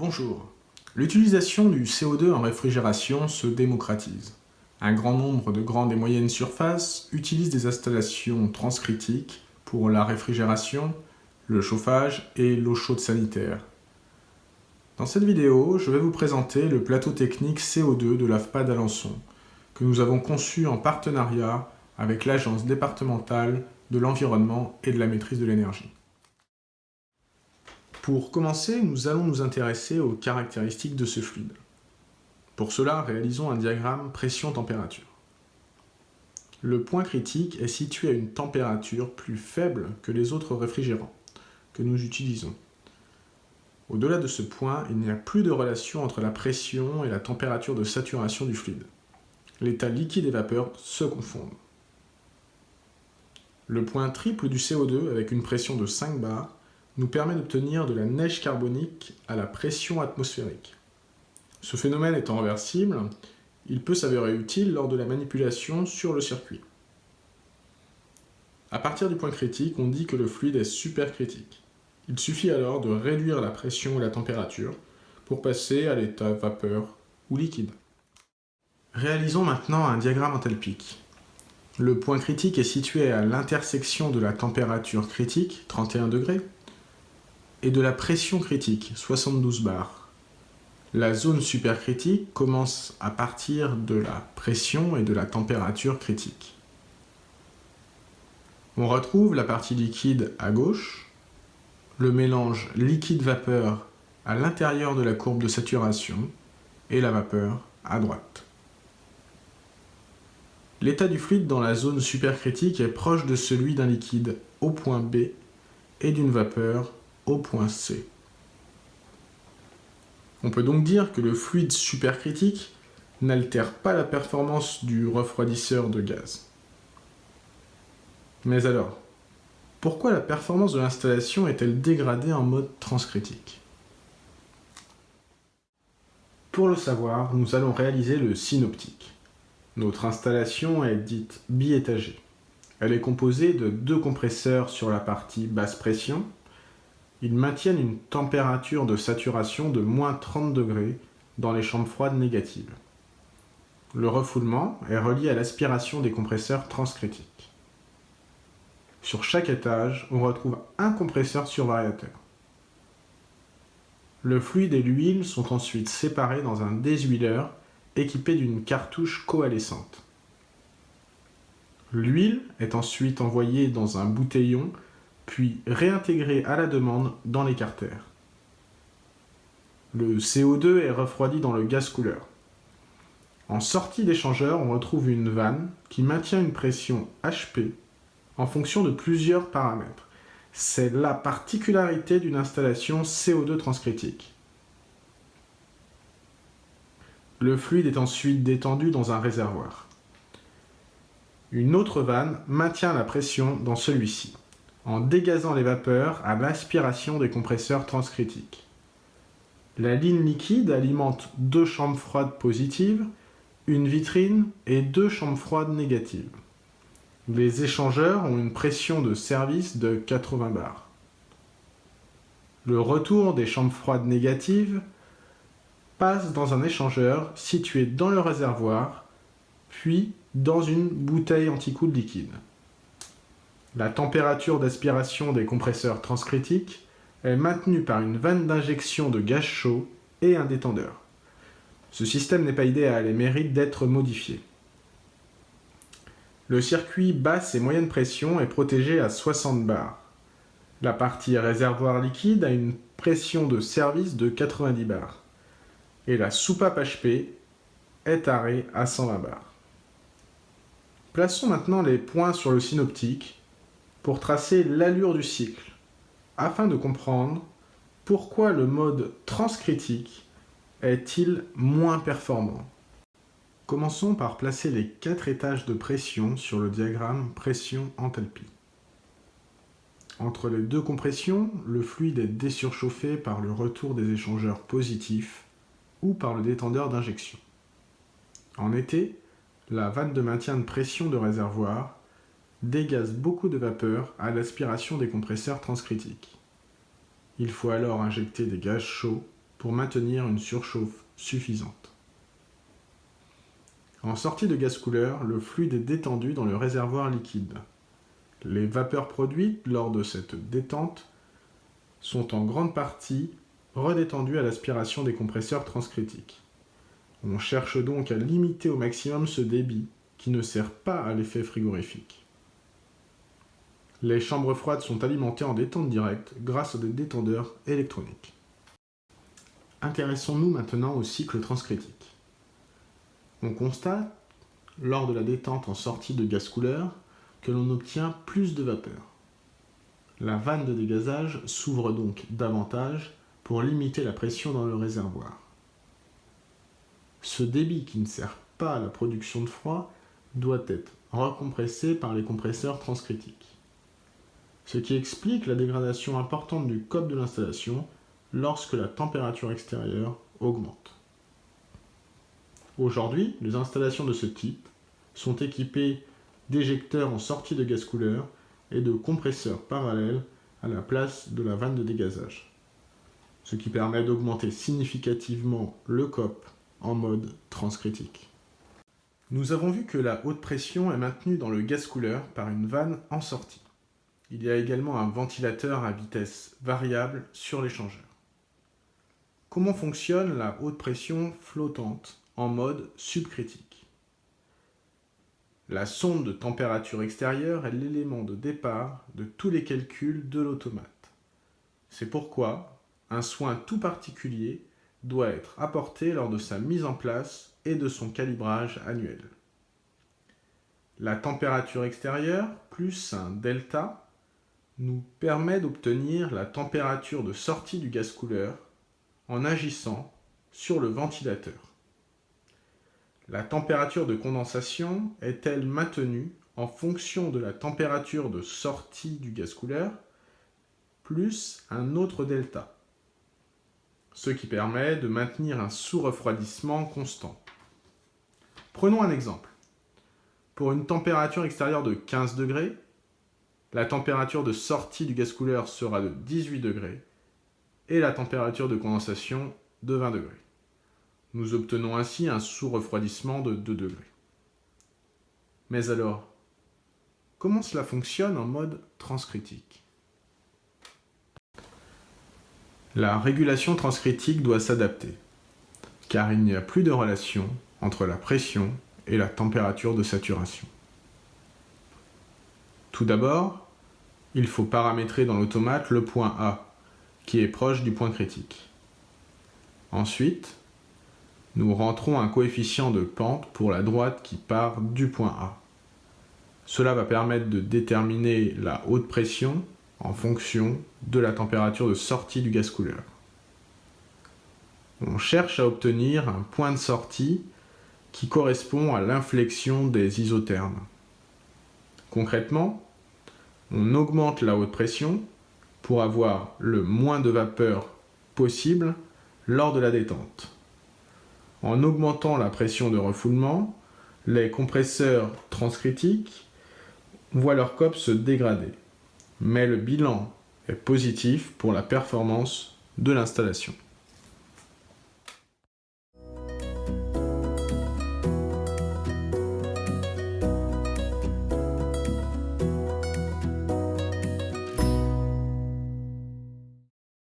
Bonjour. L'utilisation du CO2 en réfrigération se démocratise. Un grand nombre de grandes et moyennes surfaces utilisent des installations transcritiques pour la réfrigération, le chauffage et l'eau chaude sanitaire. Dans cette vidéo, je vais vous présenter le plateau technique CO2 de l'AFPA d'Alençon, que nous avons conçu en partenariat avec l'Agence départementale de l'environnement et de la maîtrise de l'énergie. Pour commencer, nous allons nous intéresser aux caractéristiques de ce fluide. Pour cela, réalisons un diagramme pression-température. Le point critique est situé à une température plus faible que les autres réfrigérants que nous utilisons. Au-delà de ce point, il n'y a plus de relation entre la pression et la température de saturation du fluide. L'état liquide et vapeur se confondent. Le point triple du CO2 avec une pression de 5 bars nous permet d'obtenir de la neige carbonique à la pression atmosphérique. Ce phénomène étant réversible, il peut s'avérer utile lors de la manipulation sur le circuit. À partir du point critique, on dit que le fluide est supercritique. Il suffit alors de réduire la pression et la température pour passer à l'état vapeur ou liquide. Réalisons maintenant un diagramme enthalpique. Le point critique est situé à l'intersection de la température critique, 31 degrés, et de la pression critique, 72 bars. La zone supercritique commence à partir de la pression et de la température critique. On retrouve la partie liquide à gauche, le mélange liquide-vapeur à l'intérieur de la courbe de saturation et la vapeur à droite. L'état du fluide dans la zone supercritique est proche de celui d'un liquide au point B et d'une vapeur au point C. On peut donc dire que le fluide supercritique n'altère pas la performance du refroidisseur de gaz. Mais alors, pourquoi la performance de l'installation est-elle dégradée en mode transcritique? Pour le savoir, nous allons réaliser le synoptique. Notre installation est dite biétagée. Elle est composée de 2 compresseurs sur la partie basse pression. Ils maintiennent une température de saturation de moins 30 degrés dans les chambres froides négatives. Le refoulement est relié à l'aspiration des compresseurs transcritiques. Sur chaque étage, on retrouve un compresseur survariateur. Le fluide et l'huile sont ensuite séparés dans un déshuileur équipé d'une cartouche coalescente. L'huile est ensuite envoyée dans un bouteillon puis réintégré à la demande dans l'écarter. Le CO2 est refroidi dans le gaz couleur. En sortie d'échangeur, on retrouve une vanne qui maintient une pression HP en fonction de plusieurs paramètres. C'est la particularité d'une installation CO2 transcritique. Le fluide est ensuite détendu dans un réservoir. Une autre vanne maintient la pression dans celui-ci, en dégazant les vapeurs à l'aspiration des compresseurs transcritiques. La ligne liquide alimente 2 chambres froides positives, une vitrine et 2 chambres froides négatives. Les échangeurs ont une pression de service de 80 bars. Le retour des chambres froides négatives passe dans un échangeur situé dans le réservoir, puis dans une bouteille anti-coude liquide. La température d'aspiration des compresseurs transcritiques est maintenue par une vanne d'injection de gaz chaud et un détendeur. Ce système n'est pas idéal et mérite d'être modifié. Le circuit basse et moyenne pression est protégé à 60 bars. La partie réservoir liquide a une pression de service de 90 bars. Et la soupape HP est arrêtée à 120 bars. Plaçons maintenant les points sur le synoptique pour tracer l'allure du cycle, afin de comprendre pourquoi le mode transcritique est-il moins performant. Commençons par placer les 4 étages de pression sur le diagramme pression-enthalpie. Entre les 2 compressions, le fluide est désurchauffé par le retour des échangeurs positifs ou par le détendeur d'injection. En été, la vanne de maintien de pression de réservoir dégaze beaucoup de vapeur à l'aspiration des compresseurs transcritiques. Il faut alors injecter des gaz chauds pour maintenir une surchauffe suffisante. En sortie de gaz couleur, le fluide est détendu dans le réservoir liquide. Les vapeurs produites lors de cette détente sont en grande partie redétendues à l'aspiration des compresseurs transcritiques. On cherche donc à limiter au maximum ce débit qui ne sert pas à l'effet frigorifique. Les chambres froides sont alimentées en détente directe grâce à des détendeurs électroniques. Intéressons-nous maintenant au cycle transcritique. On constate, lors de la détente en sortie de gaz couleur, que l'on obtient plus de vapeur. La vanne de dégazage s'ouvre donc davantage pour limiter la pression dans le réservoir. Ce débit qui ne sert pas à la production de froid doit être recompressé par les compresseurs transcritiques. Ce qui explique la dégradation importante du COP de l'installation lorsque la température extérieure augmente. Aujourd'hui, les installations de ce type sont équipées d'éjecteurs en sortie de gaz couleur et de compresseurs parallèles à la place de la vanne de dégazage, ce qui permet d'augmenter significativement le COP en mode transcritique. Nous avons vu que la haute pression est maintenue dans le gaz couleur par une vanne en sortie. Il y a également un ventilateur à vitesse variable sur l'échangeur. Comment fonctionne la haute pression flottante en mode subcritique? La sonde de température extérieure est l'élément de départ de tous les calculs de l'automate. C'est pourquoi un soin tout particulier doit être apporté lors de sa mise en place et de son calibrage annuel. La température extérieure plus un delta nous permet d'obtenir la température de sortie du gaz couleur en agissant sur le ventilateur. La température de condensation est-elle maintenue en fonction de la température de sortie du gaz couleur plus un autre delta, ce qui permet de maintenir un sous-refroidissement constant. Prenons un exemple. Pour une température extérieure de 15 degrés, la température de sortie du gaz couleur sera de 18 degrés et la température de condensation de 20 degrés. Nous obtenons ainsi un sous-refroidissement de 2 degrés. Mais alors, comment cela fonctionne en mode transcritique? La régulation transcritique doit s'adapter, car il n'y a plus de relation entre la pression et la température de saturation. Tout d'abord, il faut paramétrer dans l'automate le point A, qui est proche du point critique. Ensuite, nous rentrons un coefficient de pente pour la droite qui part du point A. Cela va permettre de déterminer la haute pression en fonction de la température de sortie du gaz couleur. On cherche à obtenir un point de sortie qui correspond à l'inflexion des isothermes. Concrètement, on augmente la haute pression pour avoir le moins de vapeur possible lors de la détente. En augmentant la pression de refoulement, les compresseurs transcritiques voient leur COP se dégrader, mais le bilan est positif pour la performance de l'installation.